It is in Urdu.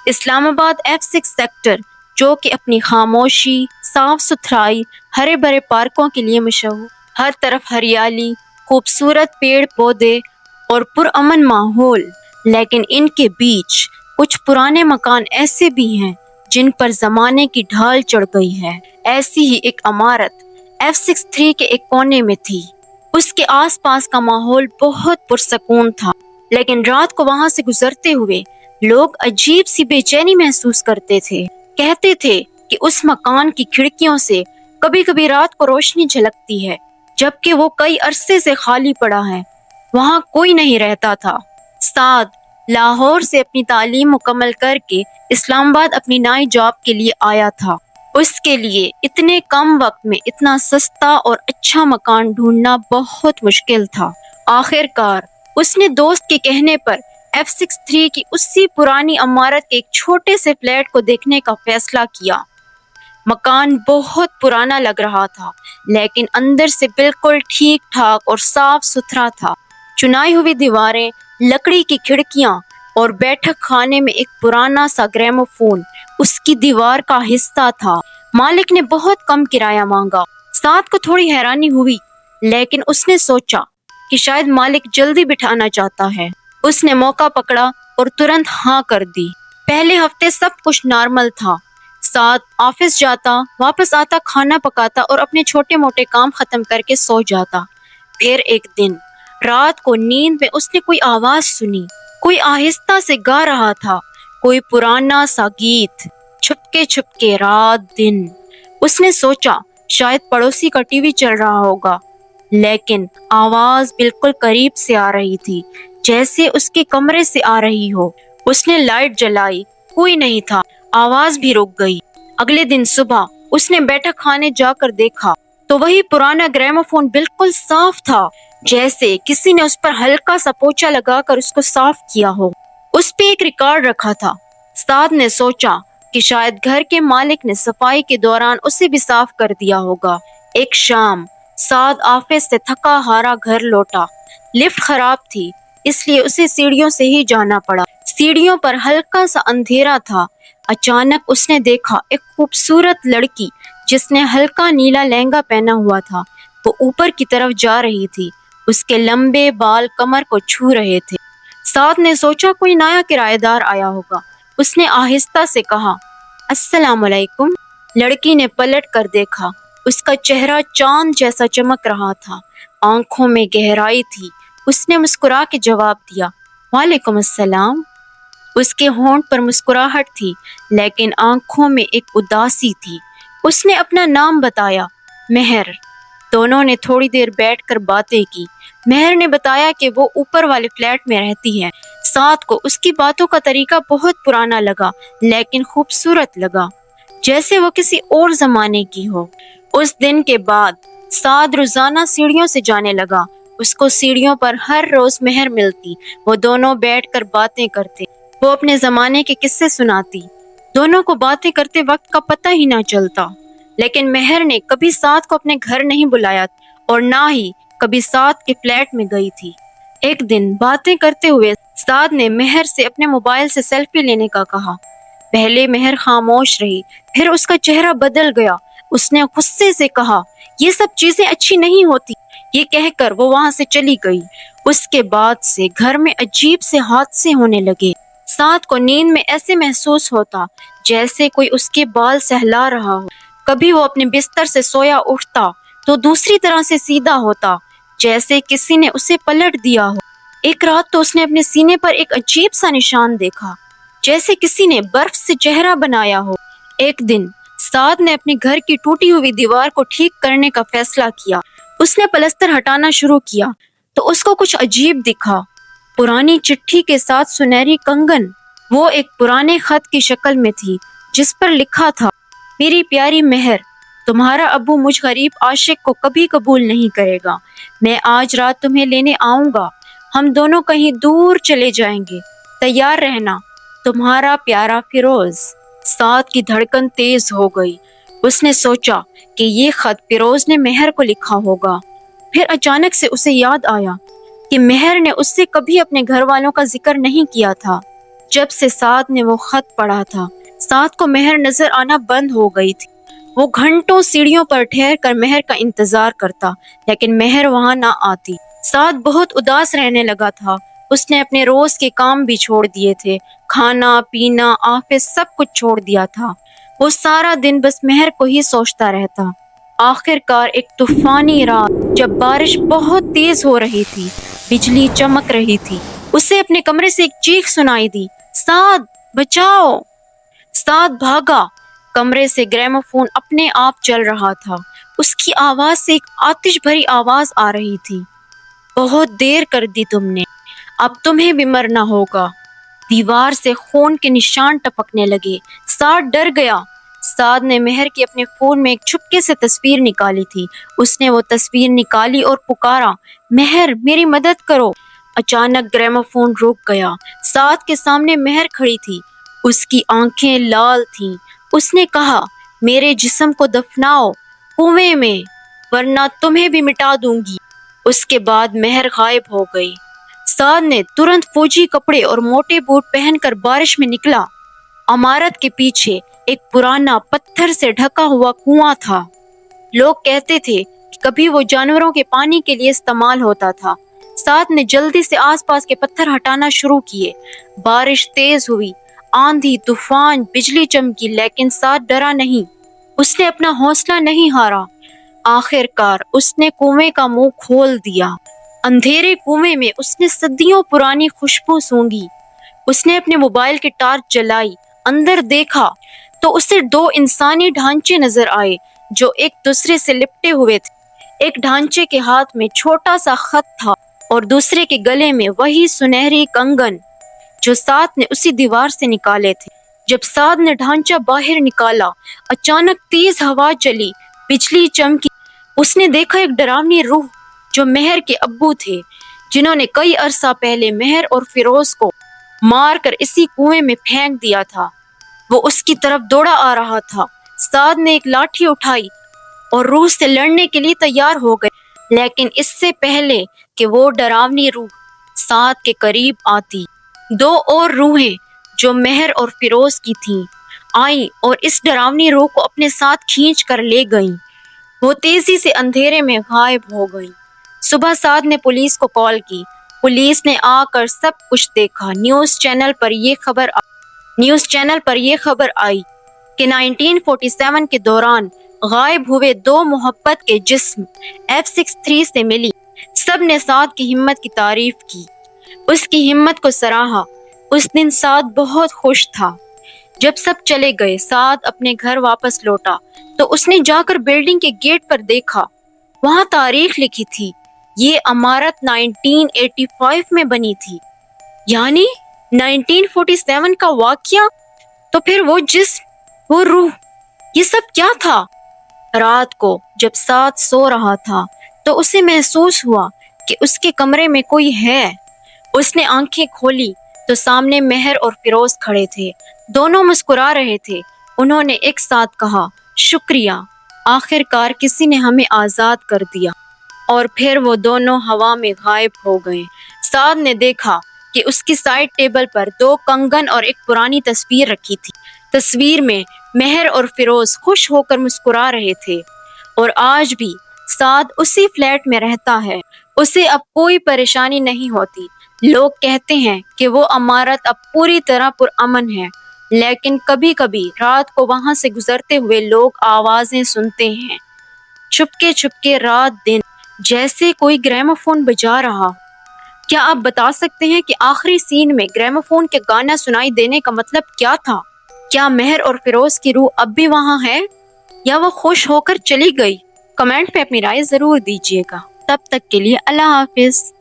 اسلام آباد F6 سیکٹر جو کہ اپنی خاموشی، صاف ستھرائی، ہرے بھرے پارکوں کے لیے مشہور، ہر طرف ہریالی، خوبصورت پیڑ پودے اور پرامن ماحول، لیکن ان کے بیچ کچھ پرانے مکان ایسے بھی ہیں جن پر زمانے کی ڈھال چڑھ گئی ہے۔ ایسی ہی ایک عمارت F63 کے ایک کونے میں تھی۔ اس کے آس پاس کا ماحول بہت پرسکون تھا، لیکن رات کو وہاں سے گزرتے ہوئے لوگ عجیب سی بے چینی محسوس کرتے تھے۔ کہتے تھے کہ اس مکان کی کھڑکیوں سے کبھی کبھی رات کو روشنی جھلکتی ہے، جبکہ وہ کئی عرصے سے خالی پڑا ہے، وہاں کوئی نہیں رہتا تھا۔ سعد لاہور سے اپنی تعلیم مکمل کر کے اسلام آباد اپنی نئی جاب کے لیے آیا تھا۔ اس کے لیے اتنے کم وقت میں اتنا سستا اور اچھا مکان ڈھونڈنا بہت مشکل تھا۔ آخر کار اس نے دوست کے کہنے پر F63 کی اسی پرانی عمارت کے ایک چھوٹے سے فلیٹ کو دیکھنے کا فیصلہ کیا۔ مکان بہت پرانا لگ رہا تھا، لیکن اندر سے بالکل ٹھیک ٹھاک اور صاف ستھرا تھا۔ چنائی ہوئی دیواریں، لکڑی کی کھڑکیاں اور بیٹھک خانے میں ایک پرانا سا گرامو فون اس کی دیوار کا حصہ تھا۔ مالک نے بہت کم کرایہ مانگا۔ سعد کو تھوڑی حیرانی ہوئی، لیکن اس نے سوچا کہ شاید مالک جلدی بٹھانا چاہتا ہے۔ اس نے موقع پکڑا اور ترنت ہاں کر دی۔ پہلے ہفتے سب کچھ نارمل تھا۔ سعد آفس جاتا، واپس آتا، کھانا پکاتا اور اپنے چھوٹے موٹے کام ختم کر کے سو جاتا۔ پھر ایک دن رات کو نیند میں اس نے کوئی آواز سنی، کوئی آہستہ سے گا رہا تھا، کوئی پرانا سا گیت، چھپکے چھپکے رات دن۔ اس نے سوچا شاید پڑوسی کا ٹی وی چل رہا ہوگا، لیکن آواز بالکل قریب سے آ رہی تھی، جیسے اس کے کمرے سے آ رہی ہو۔ اس نے لائٹ جلائی، کوئی نہیں تھا، آواز بھی رک گئی۔ اگلے دن صبح اس نے بیٹھک خانے جا کر دیکھا تو وہی پرانا گرامو فون بالکل صاف تھا، جیسے کسی نے اس پر ہلکا سا پوچھا لگا کر اس کو صاف کیا ہو۔ اس پہ ایک ریکارڈ رکھا تھا۔ سعد نے سوچا کہ شاید گھر کے مالک نے صفائی کے دوران اسے بھی صاف کر دیا ہوگا۔ ایک شام سعد آفس سے تھکا ہارا گھر لوٹا۔ لفٹ خراب تھی، اس لیے اسے سیڑھیوں سے ہی جانا پڑا۔ سیڑھیوں پر ہلکا سا اندھیرا تھا۔ اچانک اس نے دیکھا ایک خوبصورت لڑکی جس نے ہلکا نیلا لہنگا پہنا ہوا تھا، وہ اوپر کی طرف جا رہی تھی۔ اس کے لمبے بال کمر کو چھو رہے تھے۔ سعد نے سوچا کوئی نیا کرایہ دار آیا ہوگا۔ اس نے آہستہ سے کہا السلام علیکم۔ لڑکی نے پلٹ کر دیکھا، اس کا چہرہ چاند جیسا چمک رہا تھا، آنکھوں میں گہرائی تھی۔ اس نے مسکرا کے جواب دیا وعلیکم السلام۔ اس کے ہونٹ پر مسکراہٹ تھی، لیکن آنکھوں میں ایک اداسی تھی۔ اس نے اپنا نام بتایا، مہر۔ دونوں نے تھوڑی دیر بیٹھ کر باتیں کی۔ مہر نے بتایا کہ وہ اوپر والے فلیٹ میں رہتی ہے۔ سعد کو اس کی باتوں کا طریقہ بہت پرانا لگا، لیکن خوبصورت لگا، جیسے وہ کسی اور زمانے کی ہو۔ اس دن کے بعد سعد روزانہ سیڑھیوں سے جانے لگا۔ اس کو سیڑھیوں پر ہر روز مہر ملتی، وہ دونوں بیٹھ کر باتیں کرتے، وہ اپنے زمانے کے قصے سناتی۔ دونوں کو باتیں کرتے وقت کا پتہ ہی نہ چلتا، لیکن مہر نے کبھی سعد کو اپنے گھر نہیں بلایا اور نہ ہی کبھی سعد کے فلیٹ میں گئی تھی۔ ایک دن باتیں کرتے ہوئے سعد نے مہر سے اپنے موبائل سے سیلفی لینے کا کہا۔ پہلے مہر خاموش رہی، پھر اس کا چہرہ بدل گیا۔ اس نے غصے سے کہا یہ سب چیزیں اچھی نہیں ہوتی، یہ کہہ کر وہ وہاں سے چلی گئی۔ اس کے بعد سے گھر میں عجیب سے حادثے ہونے لگے۔ سعد کو نیند میں ایسے محسوس ہوتا جیسے کوئی اس کے بال سہلا رہا ہو۔ کبھی وہ اپنے بستر سے سویا اٹھتا تو دوسری طرح سے سیدھا ہوتا، جیسے کسی نے اسے پلٹ دیا ہو۔ ایک رات تو اس نے اپنے سینے پر ایک عجیب سا نشان دیکھا، جیسے کسی نے برف سے چہرہ بنایا ہو۔ ایک دن سعد نے اپنے گھر کی ٹوٹی ہوئی دیوار کو ٹھیک کرنے کا فیصلہ کیا۔ اس نے پلستر ہٹانا شروع کیا تو اس کو کچھ عجیب دکھا۔ پرانی چٹھی کے ساتھ سنہری کنگن، وہ ایک پرانے خط کی شکل میں تھی جس پر لکھا تھا میری پیاری مہر، تمہارا ابو مجھ غریب عاشق کو کبھی قبول نہیں کرے گا۔ میں آج رات تمہیں لینے آؤں گا، ہم دونوں کہیں دور چلے جائیں گے، تیار رہنا، تمہارا پیارا فیروز۔ سعد کی دھڑکن تیز ہو گئی۔ اس نے سوچا کہ یہ خط فیروز نے مہر کو لکھا ہوگا۔ پھر اچانک سے اسے یاد آیا کہ مہر نے اس سے کبھی اپنے گھر والوں کا ذکر نہیں کیا تھا۔ جب سے سعد نے وہ خط پڑھا تھا، سعد کو مہر نظر آنا بند ہو گئی تھی۔ وہ گھنٹوں سیڑھیوں پر ٹھہر کر مہر کا انتظار کرتا، لیکن مہر وہاں نہ آتی۔ سعد بہت اداس رہنے لگا تھا۔ اس نے اپنے روز کے کام بھی چھوڑ دیے تھے، کھانا پینا آفس سب کچھ چھوڑ دیا تھا۔ وہ سارا دن بس مہر کو ہی سوچتا رہتا۔ آخر کار ایک طوفانی رات جب بارش بہت تیز ہو رہی تھی، بجلی چمک رہی تھی، اسے اپنے کمرے سے ایک چیخ سنائی دی، سعد بچاؤ! سعد بھاگا۔ کمرے سے گرامو فون اپنے آپ چل رہا تھا۔ اس کی آواز سے ایک آتش بھری آواز آ رہی تھی، بہت دیر کر دی تم نے، اب تمہیں بھی مرنا ہوگا۔ دیوار سے خون کے نشان ٹپکنے لگے۔ سعد ڈر گیا۔ سعد نے مہر کی اپنے فون میں ایک چھپکے سے تصویر نکالی تھی۔ اس نے وہ تصویر نکالی اور پکارا، مہر میری مدد کرو۔ اچانک گرامو فون رک گیا۔ سعد کے سامنے مہر کھڑی تھی، اس کی آنکھیں لال تھیں۔ اس نے کہا، میرے جسم کو دفناؤ کنویں میں، ورنہ تمہیں بھی مٹا دوں گی۔ اس کے بعد مہر غائب ہو گئی۔ سعد نے ترنت فوجی کپڑے اور موٹے بوٹ پہن کر بارش میں نکلا۔ عمارت کے پیچھے ایک پرانا پتھر سے ڈھکا ہوا کنواں تھا۔ لوگ کہتے تھے کہ کبھی وہ جانوروں کے پانی کے لیے استعمال ہوتا تھا۔ سعد نے جلدی سے آس پاس کے پتھر ہٹانا شروع کیے۔ بارش تیز ہوئی، آندھی طوفان، بجلی چمکی، لیکن سعد ڈرا نہیں۔ اس نے اپنا حوصلہ نہیں ہارا۔ آخر کار اس نے کنویں کا منہ کھول دیا۔ اندھیرے کنویں میں اس نے صدیوں پرانی خوشبو سونگھی۔ اس نے اپنے موبائل کی ٹارچ جلائی، اندر دیکھا تو اسے دو انسانی ڈھانچے نظر آئے جو ایک دوسرے سے لپٹے ہوئے تھے۔ ایک ڈھانچے کے ہاتھ میں چھوٹا سا خط تھا اور دوسرے کے گلے میں وہی سنہری کنگن جو سعد نے اسی دیوار سے نکالے تھے۔ جب سعد نے ڈھانچہ باہر نکالا، اچانک تیز ہوا چلی، بجلی چمکی۔ اس نے دیکھا ایک ڈراؤنی روح جو مہر کے ابو تھے، جنہوں نے کئی عرصہ پہلے مہر اور فیروز کو مار کر اسی کنویں میں پھینک دیا تھا۔ وہ اس کی طرف دوڑا آ رہا تھا۔ سعد نے ایک لاٹھی اٹھائی اور روح سے لڑنے کے لیے تیار ہو گئے، لیکن اس سے پہلے کہ وہ ڈراؤنی روح سعد کے قریب آتی، دو اور روحیں جو مہر اور فیروز کی تھیں آئیں اور اس ڈراؤنی روح کو اپنے ساتھ کھینچ کر لے گئیں۔ وہ تیزی سے اندھیرے میں غائب ہو گئیں۔ صبح سعد نے پولیس کو کال کی۔ پولیس نے آ کر سب کچھ دیکھا۔ نیوز چینل پر یہ خبر آئی کہ 1947 کے دوران غائب ہوئے دو محبت کے جسم F-63 سے ملی۔ سب نے سعد کی ہمت کی تعریف کی، اس کی ہمت کو سراہا۔ اس دن سعد بہت خوش تھا۔ جب سب چلے گئے، سعد اپنے گھر واپس لوٹا تو اس نے جا کر بلڈنگ کے گیٹ پر دیکھا۔ وہاں تاریخ لکھی تھی، یہ عمارت 1985 میں بنی تھی، یعنی 1947 کا واقعہ۔ تو پھر وہ جسم، وہ روح، یہ سب کیا تھا؟ رات کو جب سعد سو رہا تھا تو اسے محسوس ہوا کہ اس کے کمرے میں کوئی ہے۔ اس نے آنکھیں کھولی تو سامنے مہر اور فیروز کھڑے تھے۔ دونوں مسکرا رہے تھے۔ انہوں نے ایک ساتھ کہا، شکریہ، آخر کار کسی نے ہمیں آزاد کر دیا۔ اور پھر وہ دونوں ہوا میں غائب ہو گئے۔ سعد نے دیکھا کہ اس کی سائیڈ ٹیبل پر دو کنگن اور ایک پرانی تصویر رکھی تھی۔ تصویر میں مہر اور فیروز خوش ہو کر مسکرا رہے تھے۔ اور آج بھی سعد اسی فلیٹ میں رہتا ہے۔ اسے اب کوئی پریشانی نہیں ہوتی۔ لوگ کہتے ہیں کہ وہ عمارت اب پوری طرح پرامن ہے، لیکن کبھی کبھی رات کو وہاں سے گزرتے ہوئے لوگ آوازیں سنتے ہیں، چھپکے چھپکے رات دن، جیسے کوئی گرامو فون بجا رہا۔ کیا آپ بتا سکتے ہیں کہ آخری سین میں گرامو فون کے گانا سنائی دینے کا مطلب کیا تھا؟ کیا مہر اور فیروز کی روح اب بھی وہاں ہے یا وہ خوش ہو کر چلی گئی؟ کمنٹ میں اپنی رائے ضرور دیجیے گا۔ تب تک کے لیے اللہ حافظ۔